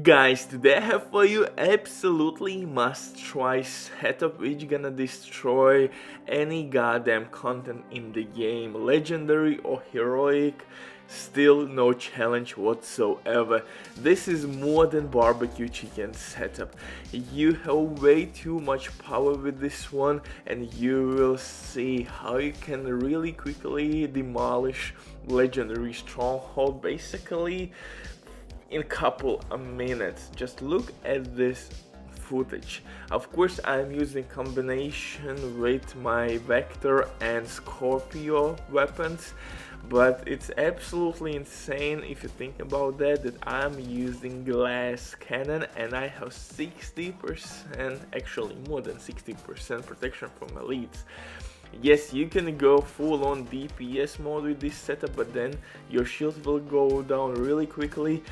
Guys, today I have for you absolutely must try setup which gonna destroy any goddamn content in the game, legendary or heroic. Still no challenge whatsoever. This is more than barbecue chicken setup. You have way too much power with this one, and you will see how you can really quickly demolish legendary stronghold basically in a couple of minutes. Just look at this footage. Of course, I'm using combination with my Vector and Scorpio weapons, but it's absolutely insane if you think about that I'm using glass cannon and I have 60%, actually more than 60% protection from elites. Yes, you can go full on DPS mode with this setup, but then your shield will go down really quickly.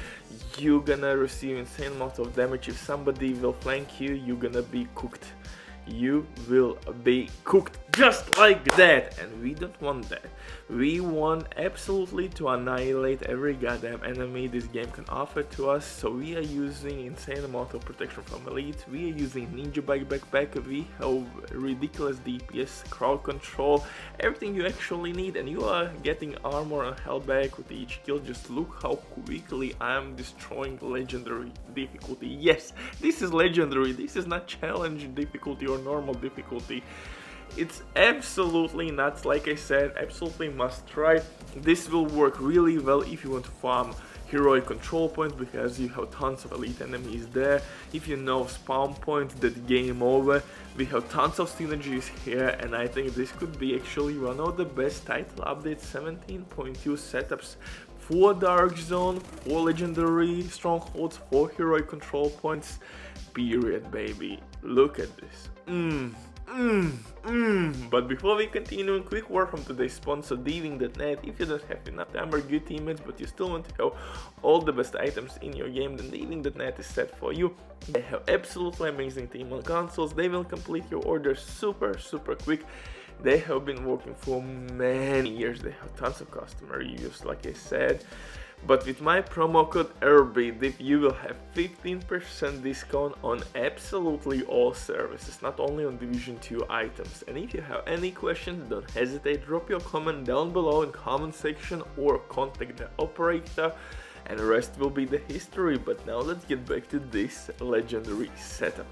You're gonna receive insane amount of damage. If somebody will flank you, you're gonna be cooked. You will be cooked just like that, and we don't want that. We want absolutely to annihilate every goddamn enemy this game can offer to us, so we are using insane amount of protection from elite, we are using ninja bike backpack, we have ridiculous DPS, crowd control, everything you actually need, and you are getting armor and health back with each kill. Just look how quickly I'm destroying legendary difficulty. Yes, this is legendary, this is not challenge difficulty or normal difficulty. It's absolutely nuts. Like I said, absolutely must try. This will work really well if you want to farm heroic control points, because you have tons of elite enemies there. If you know spawn points, that game over. We have tons of synergies here, and I think this could be actually one of the best title update 17.2 setups for Dark Zone, for legendary strongholds, for heroic control points, period, baby. Look at this. But before we continue, a quick word from today's sponsor, Diving.net. If you don't have enough time or good teammates, but you still want to have all the best items in your game, then Diving.net is set for you. They have absolutely amazing team on consoles. They will complete your order super quick. They have been working for many years. They have tons of customer reviews, like I said. But with my promo code ERBIDIV, you will have 15% discount on absolutely all services, not only on Division 2 items. And if you have any questions, don't hesitate, drop your comment down below in comment section or contact the operator, and the rest will be the history. But now let's get back to this legendary setup.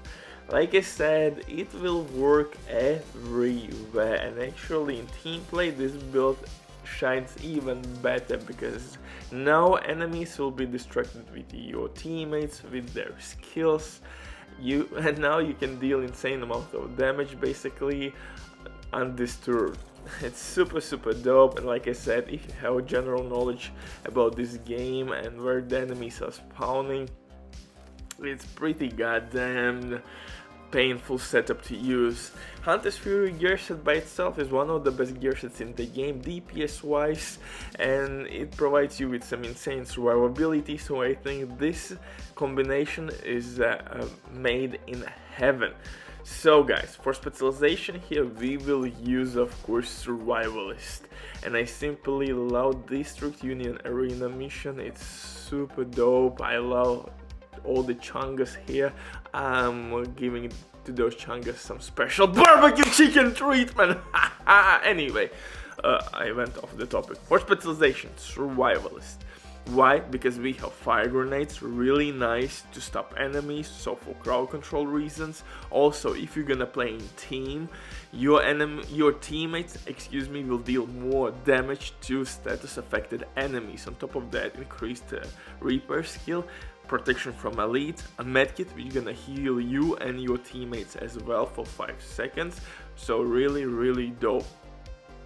Like I said, it will work everywhere, and actually in team play this build shines even better, because now enemies will be distracted with your teammates, with their skills, and now you can deal insane amount of damage basically undisturbed. It's super dope, and like I said, if you have general knowledge about this game and where the enemies are spawning, it's pretty goddamn painful setup to use. Hunter's Fury gear set by itself is one of the best gear sets in the game DPS wise, and it provides you with some insane survivability, so I think this combination is made in heaven. So guys, for specialization here we will use of course Survivalist, and I simply love District Union Arena mission. It's super dope. I love all the chungas here. I'm giving to those chungas some special barbecue chicken treatment. Anyway, I went off the topic. For specialization, Survivalist. Why? Because we have fire grenades, really nice to stop enemies, so for crowd control reasons. Also, if you're gonna play in team, your teammates, will deal more damage to status affected enemies. On top of that, increased Reaper skill, protection from elite, a medkit which is gonna heal you and your teammates as well for 5 seconds. So really dope.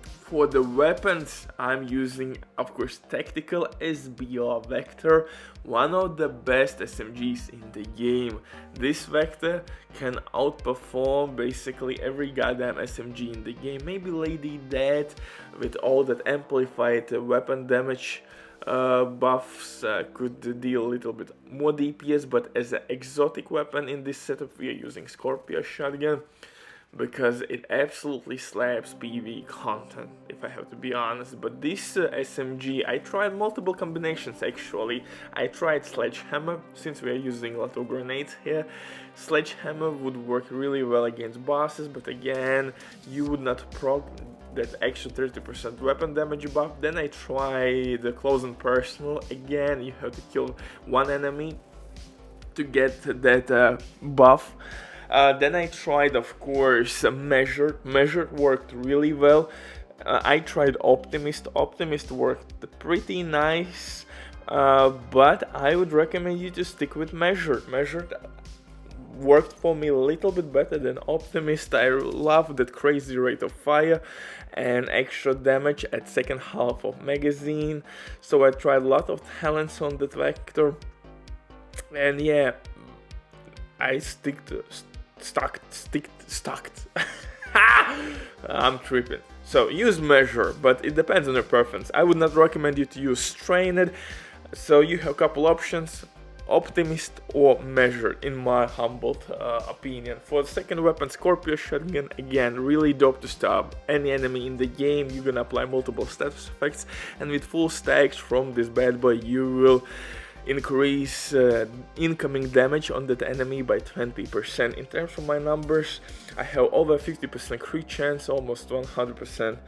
For the weapons, I'm using, of course, tactical SBR Vector, one of the best SMGs in the game. This Vector can outperform basically every goddamn SMG in the game. Maybe Lady Death with all that amplified weapon damage buffs could deal a little bit more DPS, but as an exotic weapon in this setup we are using Scorpio shotgun. because it absolutely slaps PvE content, if I have to be honest. But this SMG, I tried multiple combinations actually. I tried Sledgehammer, since we are using a lot of grenades here. Sledgehammer would work really well against bosses, but again, you would not proc that extra 30% weapon damage buff. Then I tried the close and personal. Again, you have to kill one enemy to get that buff. Then I tried, of course, Measured. Measured worked really well. I tried Optimist. Optimist worked pretty nice, but I would recommend you to stick with Measured. Measured worked for me a little bit better than Optimist. I love that crazy rate of fire and extra damage at second half of magazine. So I tried a lot of talents on that vector, and yeah, I stuck. I'm tripping. So use Measure, but it depends on your preference. I would not recommend you to use Strained. So you have a couple options: Optimist or Measured, in my humble opinion. For the second weapon, Scorpio Shotgun, again, really dope to stop any enemy in the game. You're gonna apply multiple status effects, and with full stacks from this bad boy, you will increase incoming damage on that enemy by 20%. In terms of my numbers, I have over 50% crit chance, almost 100%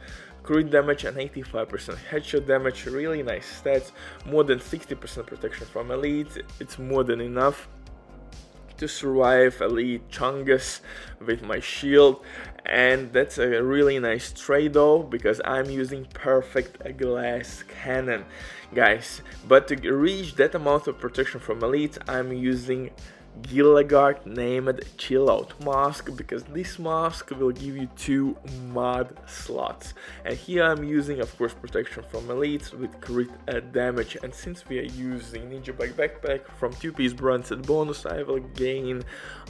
crit damage, and 85% headshot damage. Really nice stats. More than 60% protection from elite. It's more than enough to survive elite Chungus with my shield, and that's a really nice trade though, because I'm using perfect glass cannon, guys. But to reach that amount of protection from elite, I'm using Gilligard named Chill Out mask, because this mask will give you 2 mod slots, and here I'm using, of course, protection from elites with crit damage. And since we are using Ninja Bike Backpack from 2-piece bronze bonus, I will gain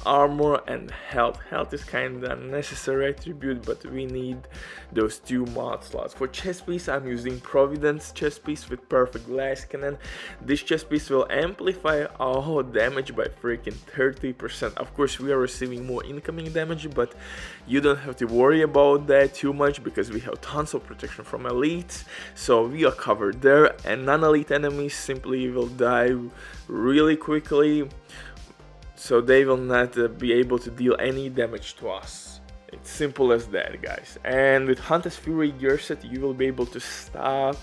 armor and health. Health is kind of a necessary attribute, but we need those 2 mod slots. For chest piece, I'm using Providence chest piece with perfect glass cannon. This chest piece will amplify our damage by freaking 30%. Of course, we are receiving more incoming damage, but you don't have to worry about that too much, because we have tons of protection from elites, so we are covered there, and non-elite enemies simply will die really quickly, so they will not be able to deal any damage to us. It's simple as that, guys. And with Hunter's Fury gear set, you will be able to stop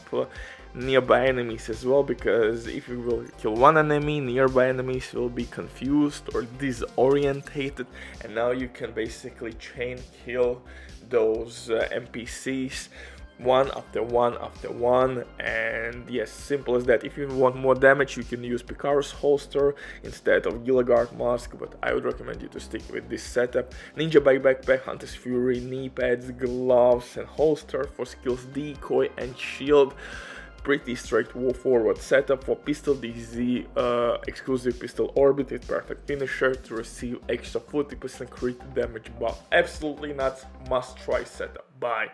nearby enemies as well, because if you will kill one enemy, nearby enemies will be confused or disorientated, and now you can basically chain kill those NPCs one after one after one. And yes, simple as that. If you want more damage, you can use Picaro's holster instead of Gilligard mask, but I would recommend you to stick with this setup. Ninja Bike Backpack, Hunter's Fury, knee pads, gloves, and holster. For skills, decoy and shield. Pretty straightforward setup. For pistol, DZ exclusive pistol orbit with perfect finisher to receive extra 40% crit damage buff. Absolutely nuts, must try setup. Bye.